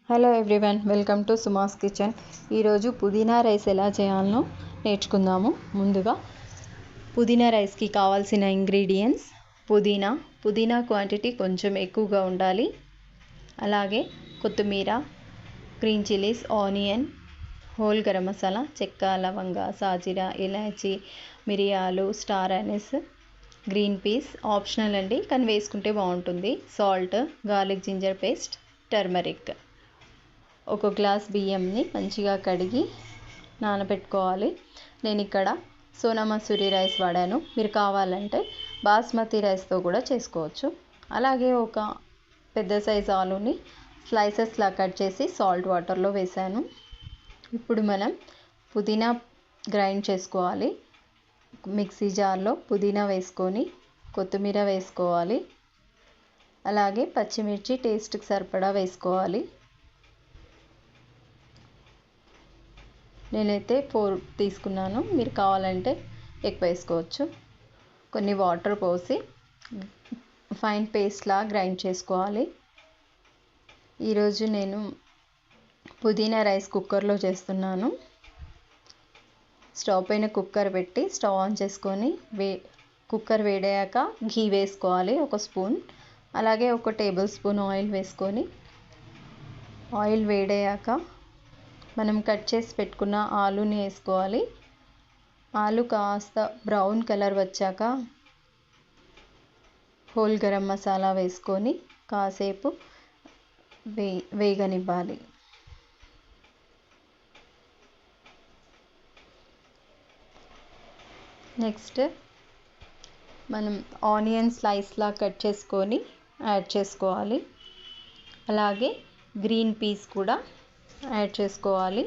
Hello everyone, welcome to సుమాస్ kitchen. ఈరోజు పుదీనా rice ఎలా చేయాలో నేర్చుకుందాము. ముందుగా పుదీనా రైస్కి కావాల్సిన ఇంగ్రీడియంట్స్: పుదీనా క్వాంటిటీ కొంచెం ఎక్కువగా ఉండాలి. అలాగే కొత్తిమీర, green chillies, onion, whole garam masala, చెక్క, లవంగ, సాజీరా, ఇలాచీ, మిరియాలు, star anise, green peas optional అండి, కానీ వేసుకుంటే బాగుంటుంది. Salt, garlic ginger paste, turmeric. ఒక గ్లాస్ బియ్యంని మంచిగా కడిగి నానబెట్టుకోవాలి. నేను ఇక్కడ సోనా మసూరి రైస్ వాడాను. మీరు కావాలంటే బాస్మతి రైస్తో కూడా చేసుకోవచ్చు. అలాగే ఒక పెద్ద సైజు ఆలూని స్లైసెస్లా కట్ చేసి సాల్ట్ వాటర్లో వేసాను. ఇప్పుడు మనం పుదీనా గ్రైండ్ చేసుకోవాలి. మిక్సీ జార్లో పుదీనా వేసుకొని కొత్తిమీర వేసుకోవాలి. అలాగే పచ్చిమిర్చి టేస్ట్కి సరిపడా వేసుకోవాలి. నేనైతే 4 తీసుకున్నాను, మీరు కావాలంటే ఎక్కువ వేసుకోవచ్చు. కొన్ని వాటర్ పోసి ఫైన్ పేస్ట్లా గ్రైండ్ చేసుకోవాలి. ఈరోజు నేను పుదీనా రైస్ కుక్కర్లో చేస్తున్నాను. స్టవ్ పైన కుక్కర్ పెట్టి స్టవ్ ఆన్ చేసుకొని కుక్కర్ వేడయ్యాక ఘీ వేసుకోవాలి 1 స్పూన్. అలాగే 1 టేబుల్ స్పూన్ ఆయిల్ వేసుకొని, ఆయిల్ వేడయ్యాక మనం కట్ చేసి పెట్టుకున్న ఆలూని వేసుకోవాలి. ఆలు కాస్త బ్రౌన్ కలర్ వచ్చాక హోల్ గరం మసాలా వేసుకొని కాసేపు వేగనివ్వాలి. నెక్స్ట్ మనం ఆనియన్ స్లైస్లా కట్ చేసుకొని యాడ్ చేసుకోవాలి. అలాగే గ్రీన్ పీస్ కూడా యాడ్ చేసుకోవాలి.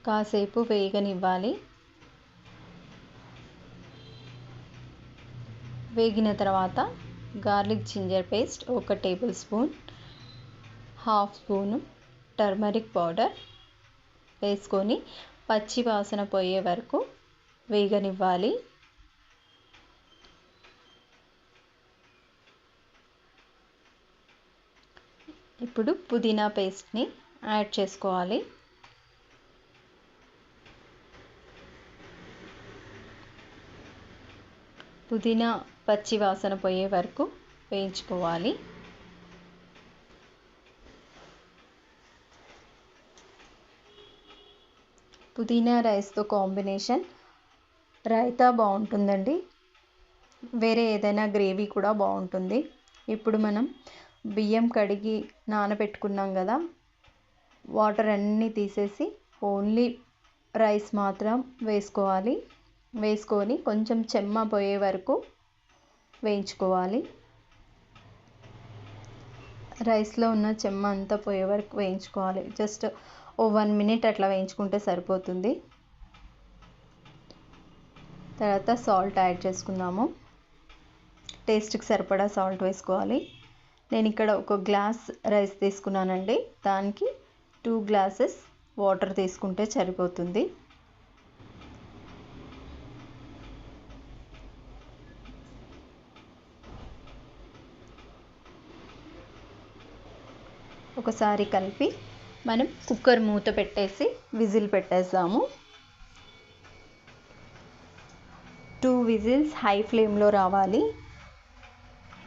కాసేపు వేగనివ్వాలి. వేగిన తర్వాత garlic ginger paste 1 tablespoon, 1/2 spoon turmeric powder వేసుకొని పచ్చి వాసన పోయే వరకు వేగనివ్వాలి. ఇప్పుడు పుదీనా పేస్ట్ని యాడ్ చేసుకోవాలి. పుదీనా పచ్చి వాసన పోయే వరకు వేయించుకోవాలి. పుదీనా రైస్తో కాంబినేషన్ రైతా బాగుంటుందండి. వేరే ఏదైనా గ్రేవీ కూడా బాగుంటుంది. ఇప్పుడు మనం బియ్యం కడిగి నానబెట్టుకున్నాం కదా, వాటర్ అన్నీ తీసేసి ఓన్లీ రైస్ మాత్రం వేసుకోవాలి. వేసుకొని కొంచెం చెమ్మ పోయే వరకు వేయించుకోవాలి. రైస్లో ఉన్న చెమ్మ అంతా పోయే వరకు వేయించుకోవాలి. జస్ట్ 1 మినిట్ అట్లా వేయించుకుంటే సరిపోతుంది. తర్వాత సాల్ట్ యాడ్ చేసుకుందాము. టేస్ట్కి సరిపడా సాల్ట్ వేసుకోవాలి. నేను ఇక్కడ 1 గ్లాస్ రైస్ తీసుకున్నానండి, దానికి 2 గ్లాసెస్ వాటర్ తీసుకుంటే సరిపోతుంది. ఒకసారి కలిపి మనం కుక్కర్ మూత పెట్టేసి విజిల్ పెట్టేద్దాము. 2 విజిల్స్ హై ఫ్లేమ్లో రావాలి.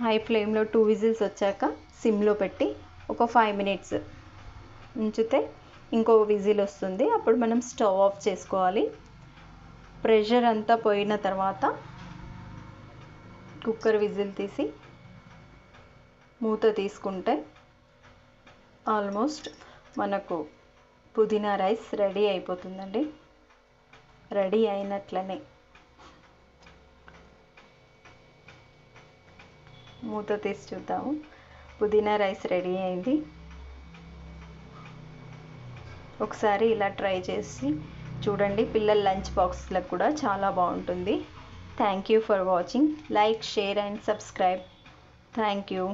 హై ఫ్లేమ్లో 2 విజిల్స్ వచ్చాక సిమ్లో పెట్టి ఒక 5 మినిట్స్ ఉంచితే ఇంకో విజిల్ వస్తుంది. అప్పుడు మనం స్టవ్ ఆఫ్ చేసుకోవాలి. ప్రెషర్ అంతా పోయిన తర్వాత కుక్కర్ విజిల్ తీసి మూత తీసుకుంటే ఆల్మోస్ట్ మనకు పుదీనా రైస్ రెడీ అయిపోతుందండి. రెడీ అయినట్లనే. మూత తీసి చూద్దాము. పుదీనా రైస్ రెడీ అయింది. ఒకసారి ఇలా ట్రై చేసి చూడండి. పిల్లల లంచ్ బాక్స్లకు కూడా చాలా బాగుంటుంది. Thank you for watching. Like, share and subscribe. Thank you.